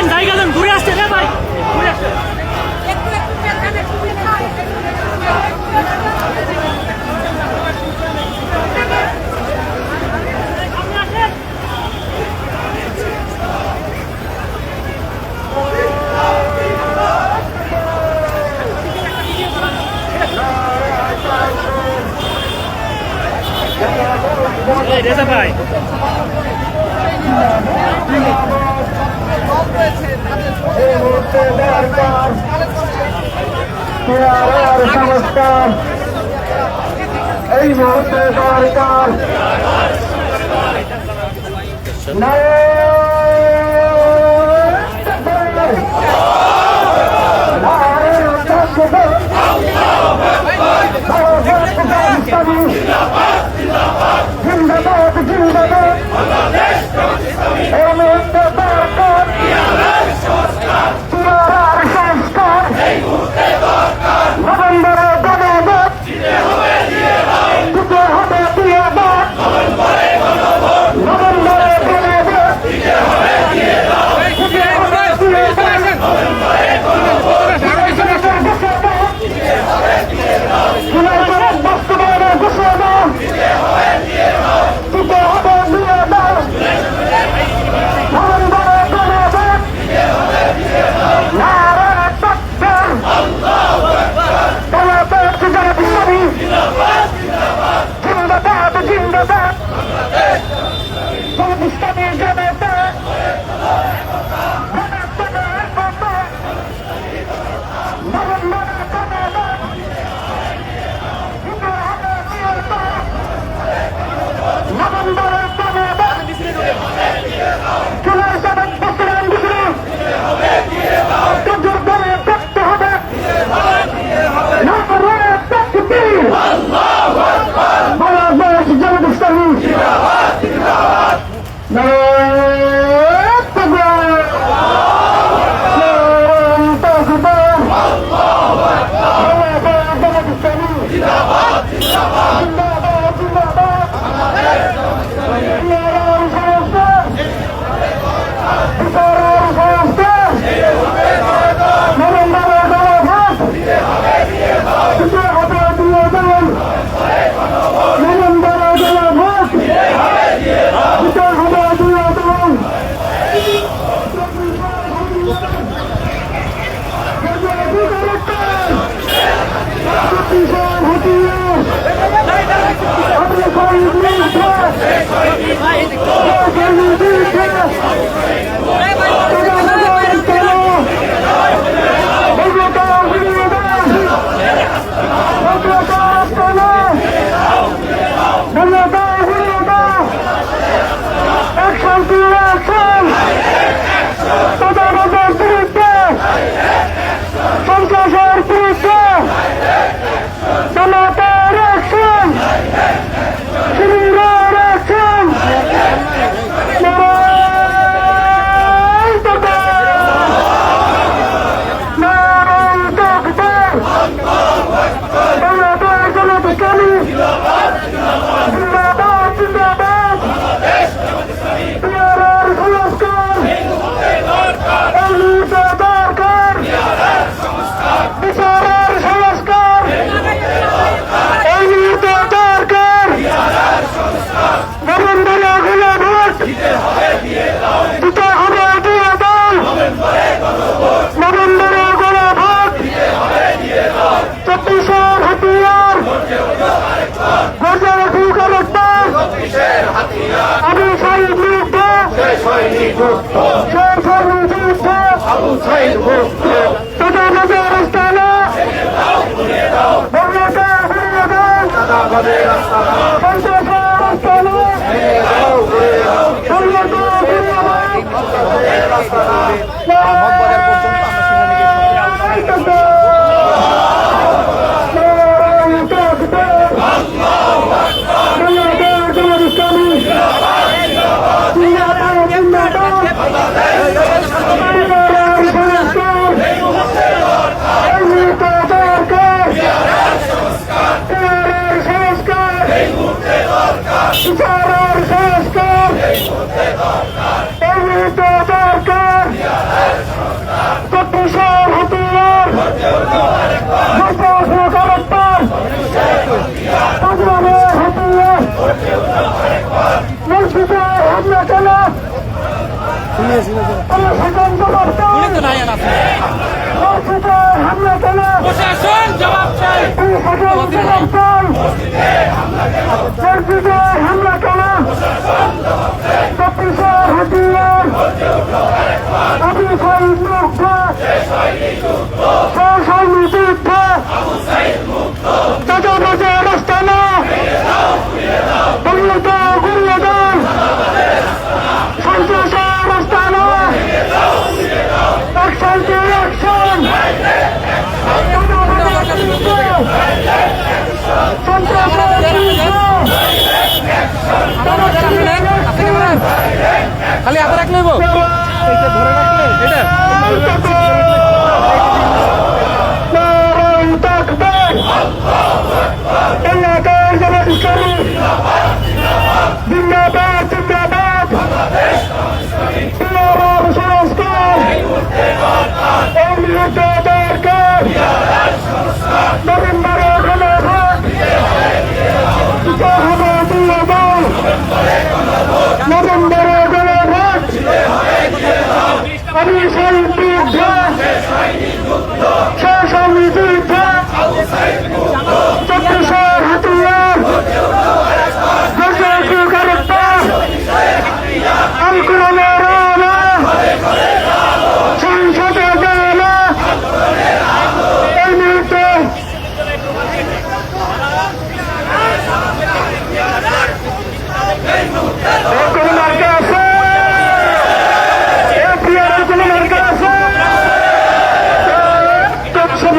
জায়গা দেন ঘুরে আসছে রে ভাই, ঘুরে আসছে। রেজা ভাই সংস্কার এই মুহূর্তে সরকার জিন্দাবাদ জিন্দাবাদ এই মুহূর্তে দরকার চিরার সংস্কার নভেম্বরে গণভোট দিতে হবে দিয়ে দাও নভেম্বরে গণভোট দিতে হবে দিয়ে দাও বাস্তবায়নের ঘোষণা দিতে হবে দিয়ে দাও নভেম্বরে গণভোট দিতে হবে দিয়ে দাও নারায়ে তাকবীর আল্লাহু আকবার বাংলাদেশ জামাত ইসলামী জিন্দাবাদ জিন্দাবাদ জিন্দাবাদ জিন্দাবাদ বাংলাদেশ জামাত ইসলামী জিন্দাবাদ আল্লাহু আকবার। বিচারের সংস্কার এই মুহূর্তে দরকার চব্বিশের হাতিয়ার কালেক্টর পাঁচবারের হাতিয়ার মসজিদের হামলা চালা সিদ্ধান্ত মসজিদের হামলা চালা জবাব চাই মসজিদের হামলা চালা চব্বিশের হাতিয়ার আবু সাইদ মুগ্ধ সহসৈনী যুদ্ধ চাঁদাবাজের আস্তানা উন্নত গুরুদান সন্ত্রাসের আস্তানা অ্যাকশন টু অ্যাকশন সন্ত্রাসের বিরুদ্ধে খালি হাতে রাখলে এটা ধরে রাখলে এটা নারায়ণ তাকবীর এলাকার জনগণ জিন্দাবাদ জিন্দাবাদ পিয়ারার সংস্কার এই মুহূর্তে দরকার নভেম্বরে গণভোট দিতে হবে দিয়াবাদ নভেম্বরে গণভোট আমি সেই যুদ্ধ শেষ হয়নি যুদ্ধ চব্বিশের হাতিয়ার আল কোরআনের আলো সংসদে গেলো এই মুহূর্তে কোনো মার্কা আছে কোনো মার্কা আছে মার্কা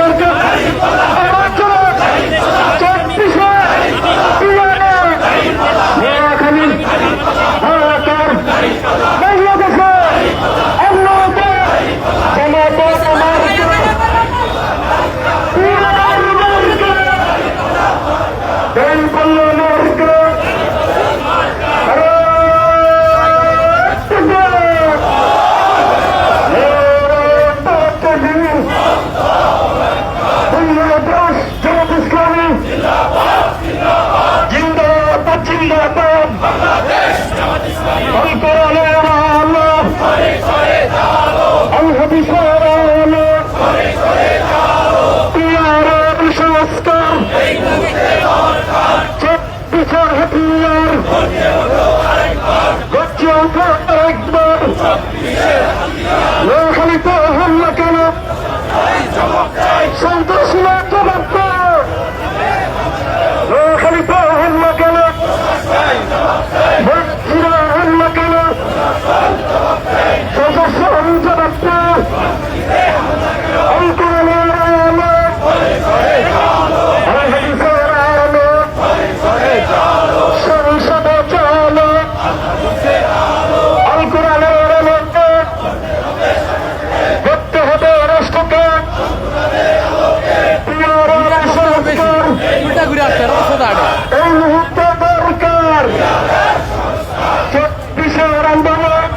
সন্তোষীরা জবাব খালিফা হামলা কেন ভক্তিরা হামলা কেন সদস্য জবাব আল কোরআনের আলো আল হাদিসের আলো সংসদে চলো আল কোরআনের আলোকে করতে হবে রাষ্ট্রকে এই মুহূর্তে দরকার চব্বিশের আন্দোলন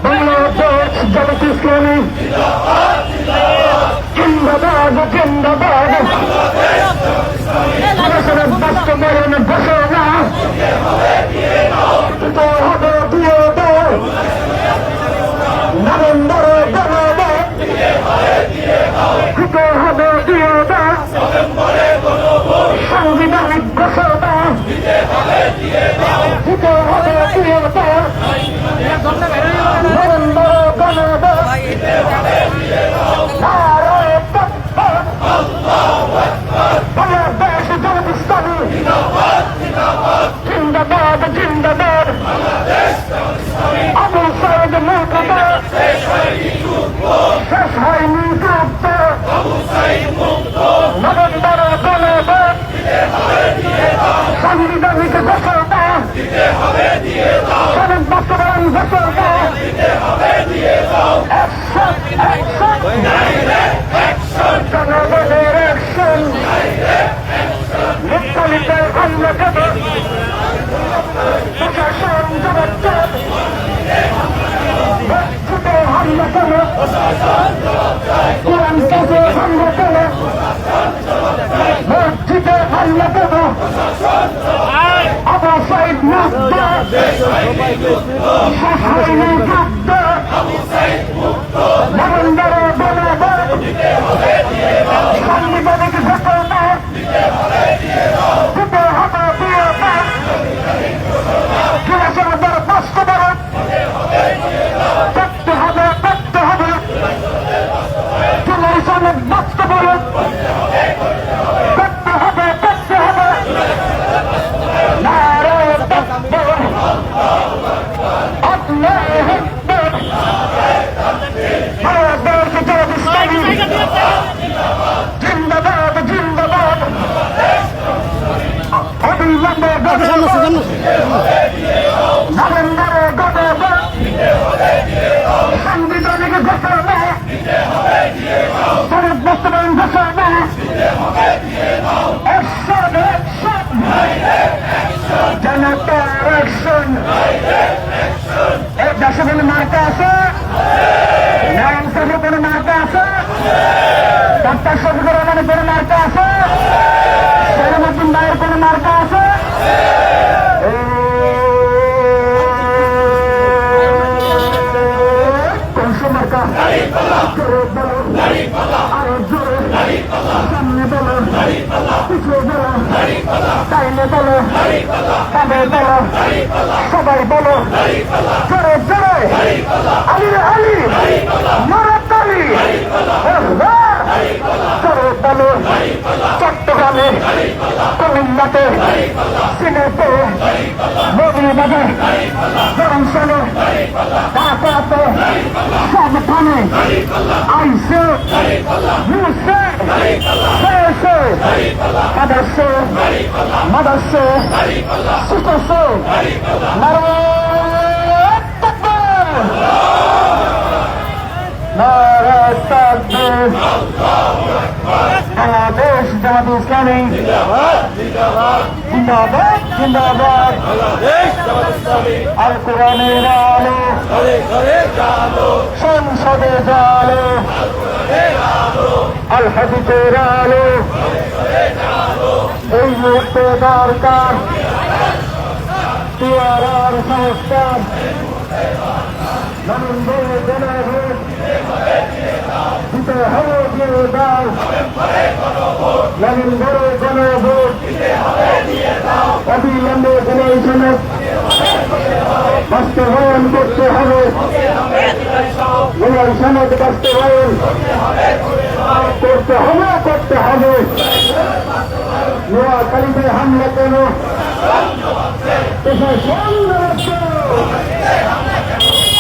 বাংলাদেশ জামাত ইসলামী জিন্দাবাদ জিন্দাবাদ বাস্তবায়ন ঘোষণা হবে দিয়ে দাও নভেম্বরে গণভোট দিতে হবে দিয়ে দাও সাংবিধানিক ঘোষণা দিতে হবে দিয়ে দাও নভেম্বরে গণভোট কোরআন কাছে হামলা করো, মসজিদে হামলা করো, আবু সাইদ মুক্ত, শাসনে মুক্ত, নরেন্দ্র বরাবর সাংবিধানিক ঘটনা দিতে হবে বিয়োগ, জনসংখ্যার বাস্তবায়ন করতে হবে জনসংখ্যার বাস্তবায়ন করতে হবে নারায়ে তাকবীর, আল্লাহু আকবার, বাংলাদেশ জামাত ইসলামী জিন্দাবাদ জিন্দাবাদ, অবিলম্বে নরেন্দ্র গণভোট, সাংবিধানিক ঘোষণা, সনদ বাস্তবায়ন ঘোষণা, অ্যাকশন জনতার অ্যাকশন। এই দেশে কোনো মার্কা আছে, নারায়ণ সাহেবের কোনো মার্কা আছে, ডক্টর শফিকুর রহমানের কোনো মার্কা আছে, সেলিমউদ্দিন ভাইয়ের কোনো মার্কা আছে? মার্কা জোরে বলো, আরো জোরে, সামনে বলো, পিছনে বলো, ডাইনে বলো, বামে বলো, সবাই বলো, জোরে জোরে, আলী আলী মারাত আলী, জোরে বলো, চট্টগ্রামে, কুমিল্লাতে, সিলেটে, মৌলভীবাজারে, জংশনে, ঢাকাতে, সবখানে আইসে মুসে শেষে কাদাসে মাদাসে সুতসে নারায়ে তাকবীর, নারায়ে তাকবীর, বাংলাদেশ জামাত ইসলামী জিন্দাবাদ জিন্দাবাদ, আল কোরআনের আলো সংসদে জালো, আল হাদিসের আলো এই মুহূর্তে দরকার, পেয়ারার সংস্কার, নরেন্দ্র গণভোট দিতে হবে দিয়ে দাও, নরেন্দ্র গণভোট অবিলম্বে জনসনদ বাস্তবায়ন করতে হবে, জনসনদ বাস্তবায়ন করতে হবে, নোয়াখালীতে হামলা কেন, প্রশাসন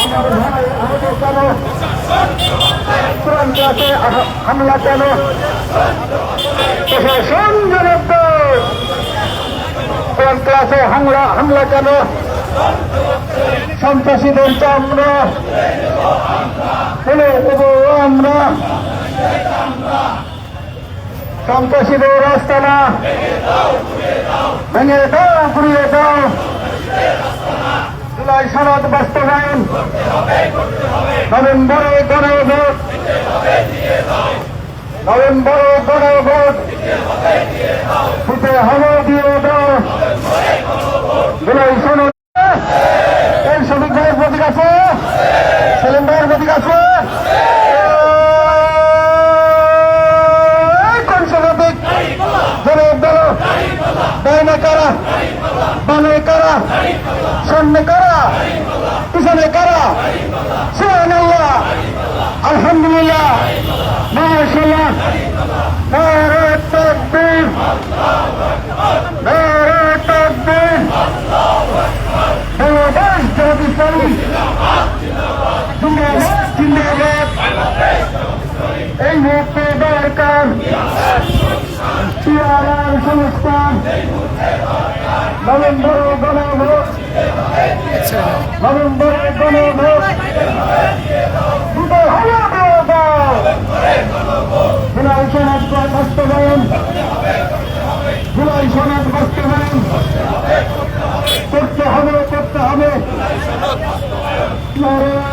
আমার ভাই আহত কেন, কোরআন ক্লাসে হামলা কেন, প্রশাসন জনতা কোরআন ক্লাসে হামলা কেন, সন্ত্রাসীদের চামড়া ফেলে দেব আমরা, সন্ত্রাসীদের রাস্তানা ভেঙে দাও ঘুরিয়ে দাও, জুলাই সনদ বাস্তবায়ন, নভেম্বরে গণভোট, নভেম্বরে গণভোট দিতে হবে দিয়ে দাও, জুলাই সনদ। এই শ্রমিক ভাইয়ের প্রতীক আছে, সেলিম ভাইয়ের প্রতীক আছে, কোন প্রতীক ধরে বেরো, ডাইনে কারা, বামে কারা, সামনে কারা, পিছনে কারা, সুবহানাল্লাহ, আলহামদুলিল্লাহ, মাশাআল্লাহ, নারায়ে তাকবীর, নারায়ে তাকবীর, বাংলাদেশ জামাত ইসলামী জিন্দাবাদ জিন্দাবাদ, এই মুহূর্তে দরকার পেয়ারার সংস্কার, নভেম্বরে গণভোট, নভেম্বরে গণভোট দিতে হবে জুলাই সনদ বাস্তবায়ন, জুলাই সনদ বাস্তবায়ন করতে হবে নারায়ে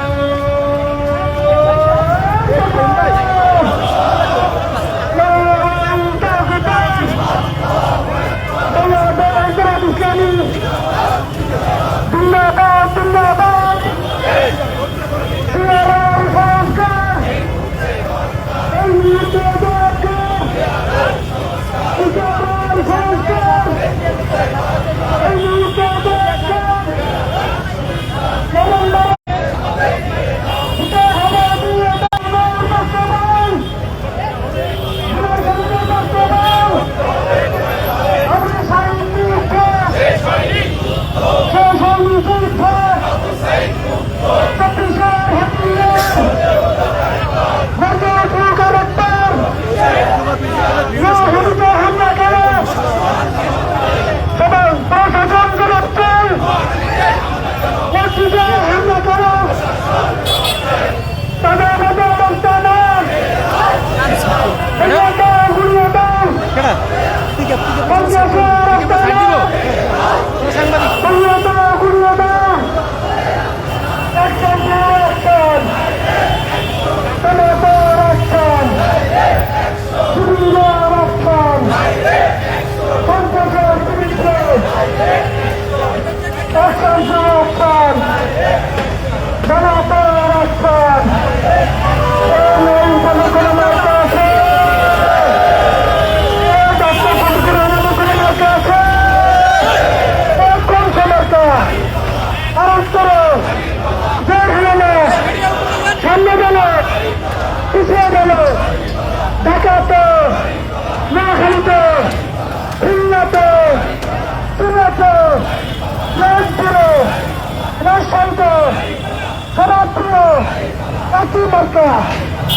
একই মার্কা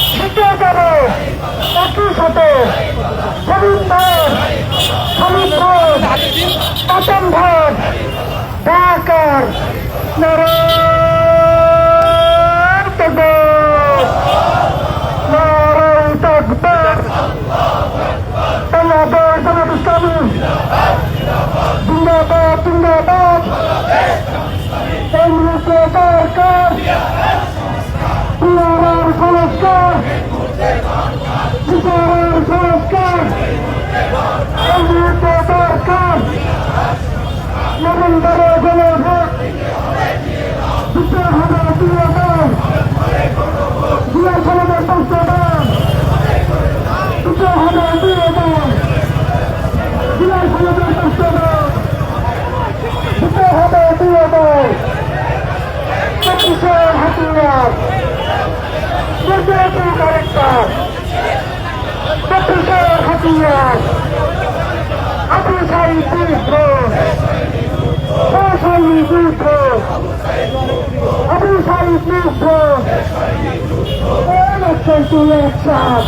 শিখে যাবে একই সাথে শরীর ভাট শরীর ভাট পাতন ভাট ঢাকার নারায়ণ তকবীর নারায়ণ তকবীর বাংলাদেশ জামাত ইসলামী জিন্দাবাদ জিন্দাবাদ কেন্দ্রীয় সরকার বিচারের সংস্কার বিচারের সংস্কার কেন্দ্রীয় সরকার নভেম্বরে গণভোট দিতে হবে দুর্নীতি জিয়া সমাজের সংশোধন দিতে হবে দুর্নীতি জিয়া সমাজের সংশোধন দিতে হবে দুর্নীতি চব্বিশের হাতিয়ার দুর্নীতি কারেক্টার চব্বিশের হাতিয়ার আবুসাই বিদ্র আবুসাই বিদ্র আবুসাই বিদ্র ইলেকশন টু ইলেকশন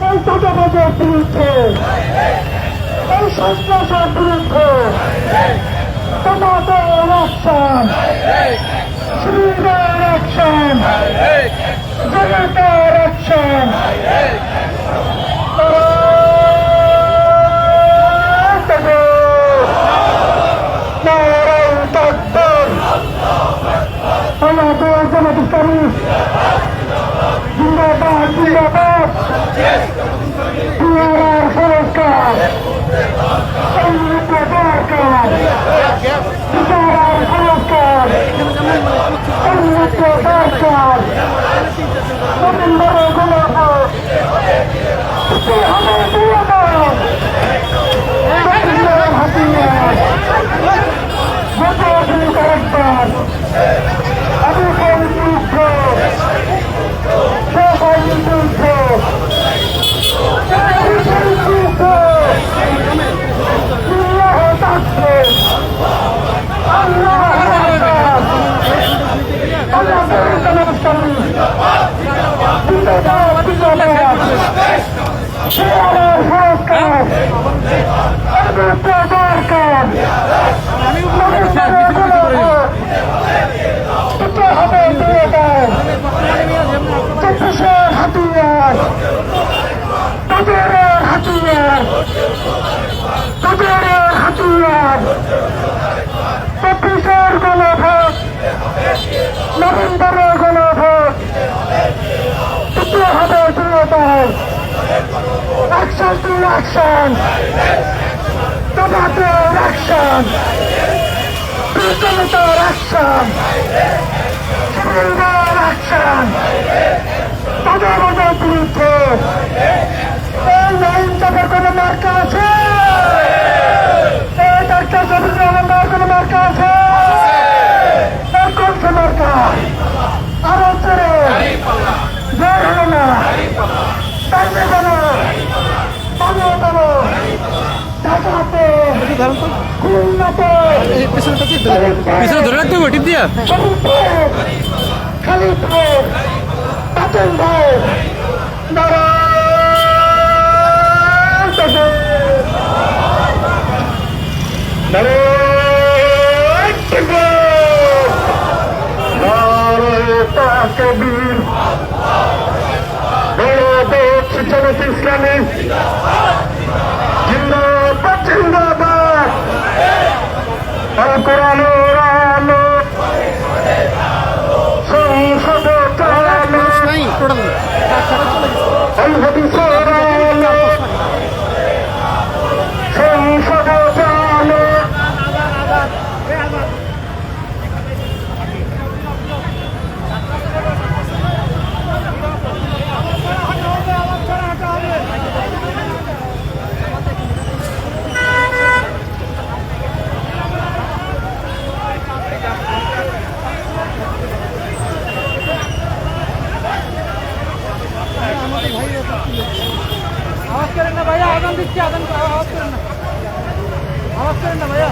এই চাঁদাবাজের বিরুদ্ধে এই সন্ত্রাসের বিরুদ্ধে তোমাদের ইলেকশন শ্রীদের ইলেকশন জনতার ইলেকশন নারায়ণ তকবীর বাংলাদেশ জামাত ইসলামী জিন্দাবাদ জিন্দাবাদ বিচারের সংস্কার কেন্দ্রীয় সরকার বিচারের সংস্কার কেন্দ্রীয় সরকার নভেম্বরে গণভোট দিতে হবে দুর্নীতি হাতিয়ার ভোটাধিকার কারেক্টার আবুসাই বিদ্র সবাই বিদ্র আবুসাই বিদ্র আল্লাহ তাকবীর আল্লাহ আকবার বাংলাদেশ জামাত ইসলামী জিন্দাবাদ জিন্দাবাদ বিচারের সংস্কার কেন্দ্রীয় সরকার দিতে হবে চব্বিশের হাতিয়ার তাদের হাতিয়ার তাদের হাতিয়ার চব্বিশের গণভোট নভেম্বরের গণভোট দিতে হবে দুর্নীতি অ্যাকশন টু অ্যাকশন তোমাদের অ্যাকশন জনতার অ্যাকশন শ্রীদের অ্যাকশন তাদের বিরুদ্ধে এই লাইন চাপের কোনো মার্কা আছে এই ডাক্তার শফিকুর রহমানের কোনো মার্কা আছে কোন সে মার্কা আরো চলে জয় হলো না টাইমে জানো পানিও জানো ঢাকাতে খুলনাতে পিছনে ধরে রাখতে হবে টিপ দিয়া খালিদপুর পাচন ভাই নারায়ণ তকবীর নারায়ণ তকবীর নারায়ণ তকবীর বাংলাদেশ জামাত ইসলামী জিন্দাবাদ জিন্দাবাদ আল কোরআনের আলো সংসদে আলো আল হাদিসের আলো সংসদে আলো आवाज करें ना भैया आदम दीजिए आदम आवाज करें ना भैया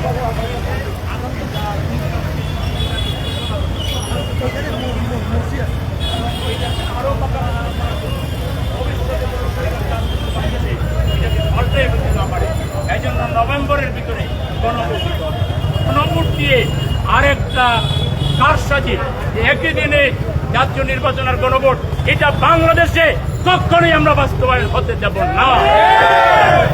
এই জন্য নভেম্বরের ভিতরে গণভোট দিয়ে আরেকটা কারসাজি একই দিনে জাতীয় নির্বাচনের গণভোট, এটা বাংলাদেশে কখনোই আমরা বাস্তবায়ন হতে দেব না।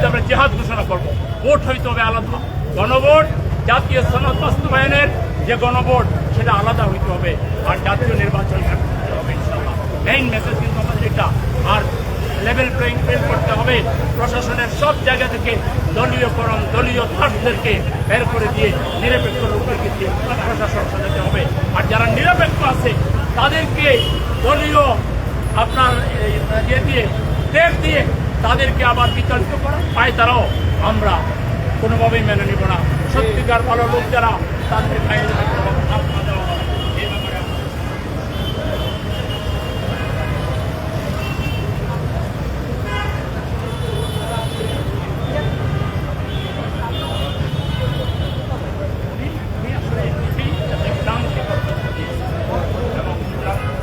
আমরা জিহাদ ঘোষণা করবো। ভোট হইতে হবে আলাদা, গণভোট জাতীয় সনদ বাস্তবায়নের যে গণভোট সেটা আলাদা হইতে হবে, আর জাতীয় নির্বাচন হবে ইনশাআল্লাহ। মেইন মেসেজ কিন্তু আমাদের এটা। আর লেভেল প্লেইং ফিল্ড করতে হবে, প্রশাসনের সব জায়গা থেকে দলীয়করণ, দলীয় থার্ডদেরকে বের করে দিয়ে নিরপেক্ষ লোকদেরকে দিয়ে প্রশাসন সাজাতে হবে। আর যারা নিরপেক্ষ আছে তাদেরকে দলীয় আপনার ইয়ে দিয়ে টেক দিয়ে তাদেরকে আবার বিতাড়িত করা পায়, তারাও আমরা কোনোভাবেই মেনে নিব না। সত্যিকার ভালো লোক যারা তাদের গায়ে দেওয়া হবে এই ব্যাপারে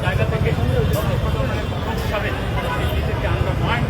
জায়গা থেকে নিজেকে আন্ডারমাইন্ড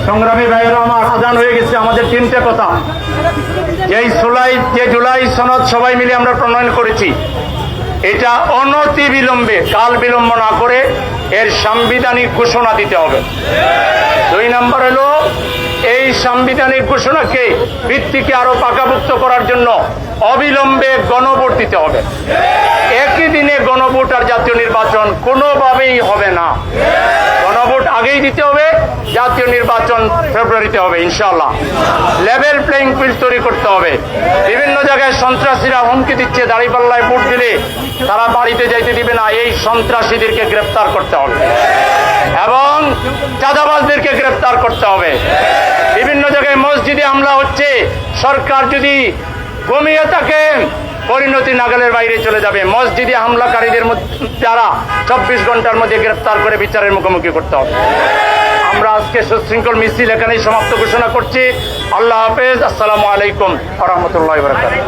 সংগ্রামী ভাইয়েরা আমার, আজান হয়ে গেছে। আমাদের তিনটে কথা, যে জুলাই সনদ সবাই মিলে আমরা প্রণয়ন করেছি, এটা অনতি বিলম্বে, কাল বিলম্ব না করে এর সাংবিধানিক ঘোষণা দিতে হবে। 2 নম্বর হলো এই সাংবিধানিক ঘোষণাকে ভিত্তিকে আরো পাকাপোক্ত করার জন্য অবিলম্বে গণভোট দিতে হবে। একই দিনে গণভোট আর জাতীয় নির্বাচন কোনোভাবেই হবে না। গণভোট আগেই দিতে হবে, জাতীয় নির্বাচন ফেব্রুয়ারিতে হবে ইনশাআল্লাহ। লেভেল প্লেইং ফিল্ড তৈরি করতে হবে। বিভিন্ন জায়গায় সন্ত্রাসীরা হুমকি দিচ্ছে, দাঁড়িপাল্লায় ভোট দিলে তারা বাড়িতে যাইতে দিবে না, এই সন্ত্রাসীদেরকে গ্রেফতার করতে হবে এবং চাঁদাবাজদেরকে গ্রেফতার করতে হবে। বিভিন্ন জায়গায় মসজিদে হামলা হচ্ছে, সরকার যদি ঘুমিয়ে থাকে পরিণতি নাগালের বাইরে চলে যাবে। মসজিদে হামলাকারীদের দ্বারা 24 ঘন্টার মধ্যে গ্রেফতার করে বিচারের মুখোমুখি করতে হবে। আমরা আজকে সুশৃঙ্খল মিছিল এখানেই সমাপ্ত ঘোষণা করছি। আল্লাহ হাফেজ। আসসালামু আলাইকুম ওয়া রাহমাতুল্লাহি ওয়া বারাকাতুহু।